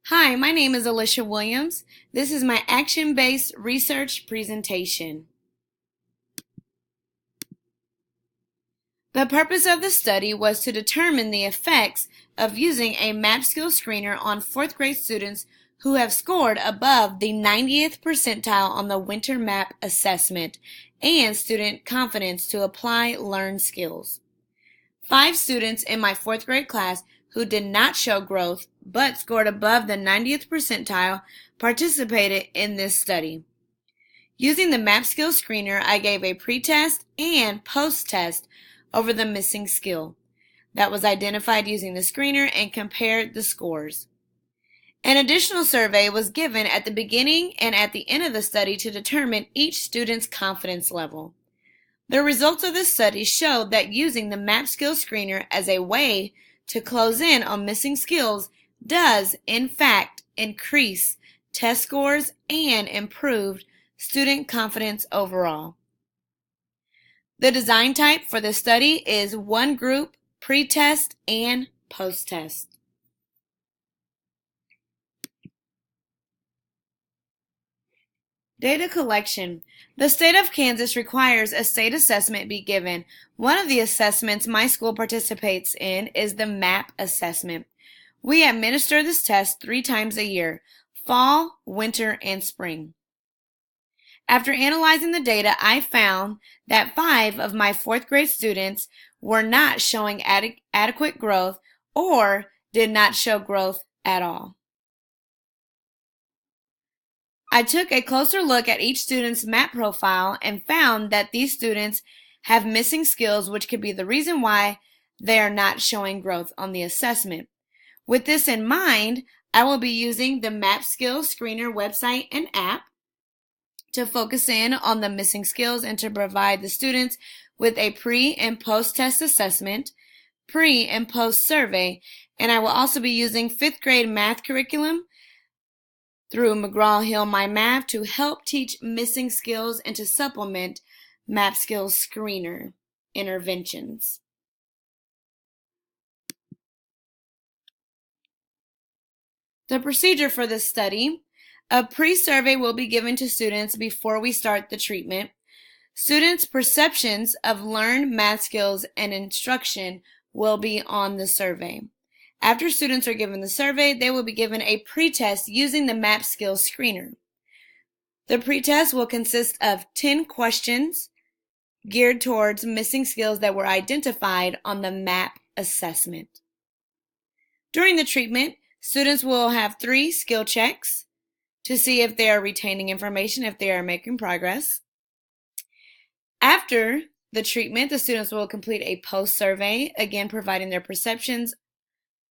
Hi, my name is Alicia Williams. This is my action-based research presentation. The purpose of the study was to determine the effects of using a MAP skill screener on fourth grade students who have scored above the 90th percentile on the Winter MAP assessment and student confidence to apply learned skills. 5 students in my fourth grade class who did not show growth but scored above the 90th percentile participated in this study. Using the MAP skill screener, I gave a pre-test and post-test over the missing skill that was identified using the screener and compared the scores. An additional survey was given at the beginning and at the end of the study to determine each student's confidence level. The results of this study showed that using the MAP skill screener as a way to close in on missing skills does, in fact, increase test scores and improve student confidence overall. The design type for the study is one group, pre-test, and post-test. Data collection. The state of Kansas requires a state assessment be given. One of the assessments my school participates in is the MAP assessment. We administer this test 3 times a year, fall, winter, and spring. After analyzing the data, I found that 5 of my 4th grade students were not showing adequate growth or did not show growth at all. I took a closer look at each student's MAP profile and found that these students have missing skills, which could be the reason why they are not showing growth on the assessment. With this in mind, I will be using the MAP Skills Screener website and app to focus in on the missing skills and to provide the students with a pre- and post-test assessment, pre- and post-survey, and I will also be using 5th grade math curriculum through McGraw-Hill My Math to help teach missing skills and to supplement MAP Skills Screener interventions. The procedure for this study: a pre-survey will be given to students before we start the treatment. Students' perceptions of learned math skills and instruction will be on the survey. After students are given the survey, they will be given a pre-test using the MAP Skills Screener. The pre-test will consist of 10 questions geared towards missing skills that were identified on the MAP assessment. During the treatment, students will have 3 skill checks to see if they are retaining information, if they are making progress. After the treatment, the students will complete a post-survey, again providing their perceptions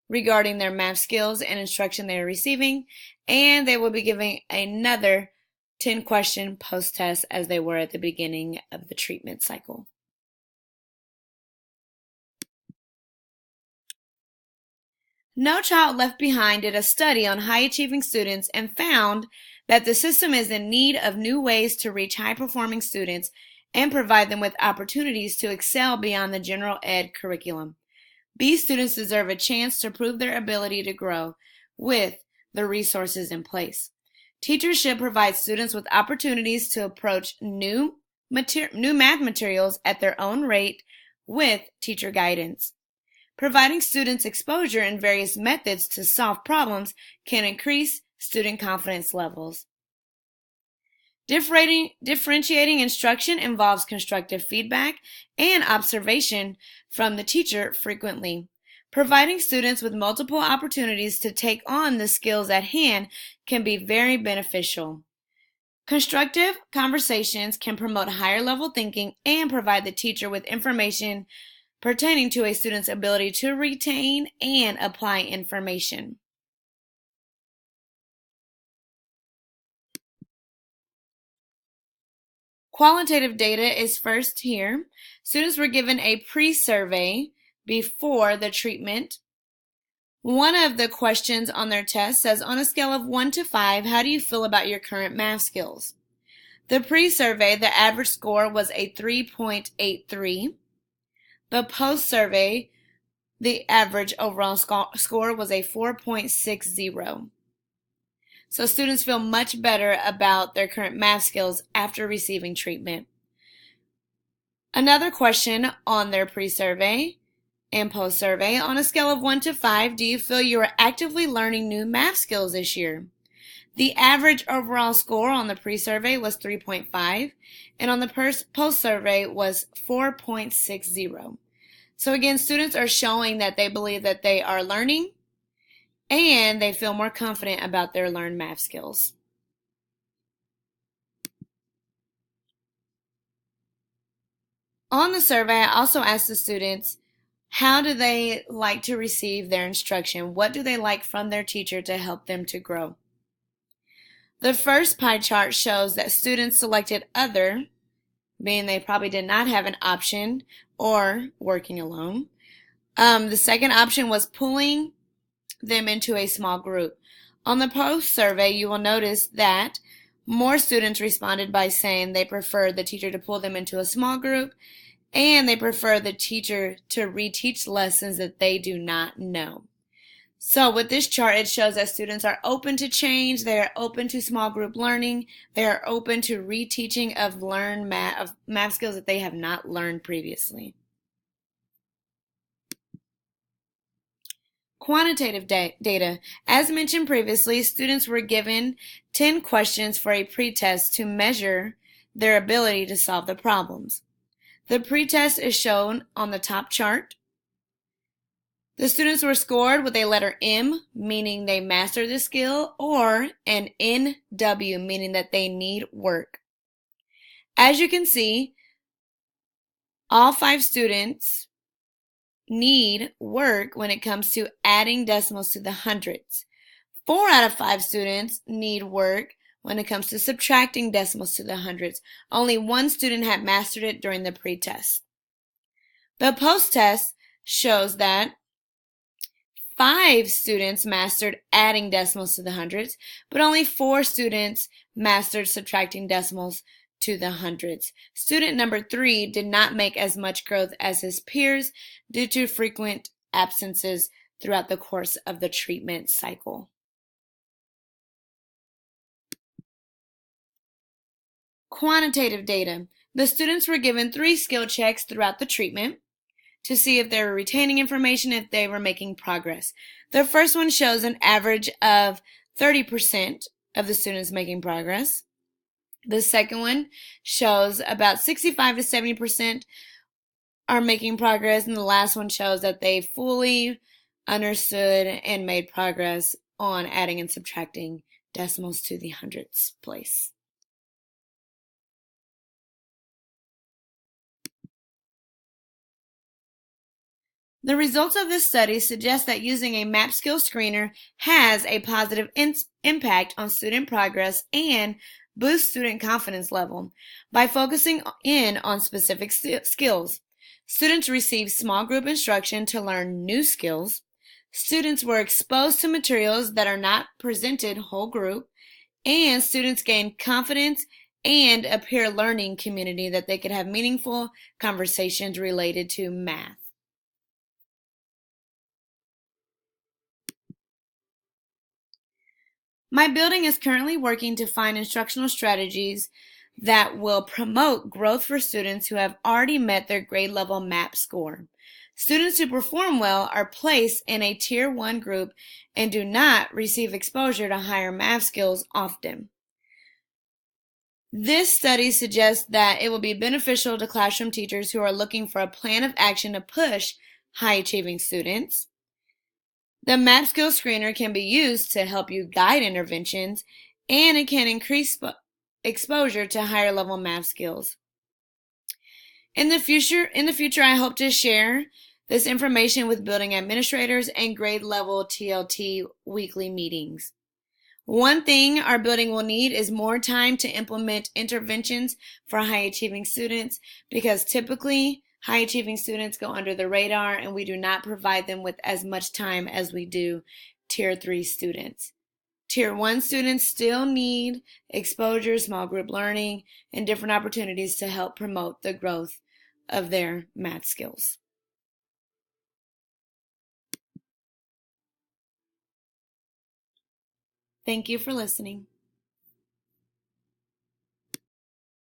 regarding their math skills and instruction they are receiving, and they will be giving another 10-question post-test as they were at the beginning of the treatment cycle. No Child Left Behind did a study on high-achieving students and found that the system is in need of new ways to reach high-performing students and provide them with opportunities to excel beyond the general ed curriculum. These students deserve a chance to prove their ability to grow with the resources in place. Teachers should provide students with opportunities to approach new math materials at their own rate with teacher guidance. Providing students exposure in various methods to solve problems can increase student confidence levels. Differentiating instruction involves constructive feedback and observation from the teacher frequently. Providing students with multiple opportunities to take on the skills at hand can be very beneficial. Constructive conversations can promote higher level thinking and provide the teacher with information pertaining to a student's ability to retain and apply information. Qualitative data is first here. Students were given a pre-survey before the treatment. One of the questions on their test says, on a scale of 1 to 5, how do you feel about your current math skills? The pre-survey, the average score was a 3.83. The post-survey, the average overall score was a 4.60. So students feel much better about their current math skills after receiving treatment. Another question on their pre-survey and post-survey: on a scale of 1 to 5, do you feel you are actively learning new math skills this year? The average overall score on the pre-survey was 3.5, and on the post-survey was 4.60. So again, students are showing that they believe that they are learning and they feel more confident about their learned math skills. On the survey, I also asked the students, how do they like to receive their instruction? What do they like from their teacher to help them to grow? The first pie chart shows that students selected other, meaning they probably did not have an option, or working alone. The second option was pulling them into a small group. On the post survey, you will notice that more students responded by saying they prefer the teacher to pull them into a small group, and they prefer the teacher to reteach lessons that they do not know. So with this chart, it shows that students are open to change, they are open to small group learning, they are open to reteaching of math skills that they have not learned previously. Quantitative data. As mentioned previously, students were given 10 questions for a pretest to measure their ability to solve the problems. The pretest is shown on the top chart. The students were scored with a letter M, meaning they mastered the skill, or an NW, meaning that they need work. As you can see, all 5 students need work when it comes to adding decimals to the hundreds. 4 out of 5 students need work when it comes to subtracting decimals to the hundreds. Only 1 student had mastered it during the pre-test. The post-test shows that 5 students mastered adding decimals to the hundreds, but only 4 students mastered subtracting decimals to the hundreds. Student number 3 did not make as much growth as his peers due to frequent absences throughout the course of the treatment cycle. Quantitative data. The students were given 3 skill checks throughout the treatment to see if they were retaining information, if they were making progress. The first one shows an average of 30% of the students making progress. The second one shows about 65 to 70% are making progress, and the last one shows that they fully understood and made progress on adding and subtracting decimals to the hundredths place. The results of this study suggest that using a MAP skill screener has a positive impact on student progress and boosts student confidence level. By focusing in on specific skills, students receive small group instruction to learn new skills. Students were exposed to materials that are not presented whole group, and students gained confidence and a peer learning community that they could have meaningful conversations related to math. My building is currently working to find instructional strategies that will promote growth for students who have already met their grade level MAP score. Students who perform well are placed in a Tier 1 group and do not receive exposure to higher math skills often. This study suggests that it will be beneficial to classroom teachers who are looking for a plan of action to push high-achieving students. The MAP skill screener can be used to help you guide interventions, and it can increase exposure to higher level math skills. In the future, I hope to share this information with building administrators and grade level TLT weekly meetings. One thing our building will need is more time to implement interventions for high-achieving students, because typically high-achieving students go under the radar and we do not provide them with as much time as we do Tier 3 students. Tier 1 students still need exposure, small group learning, and different opportunities to help promote the growth of their math skills. Thank you for listening.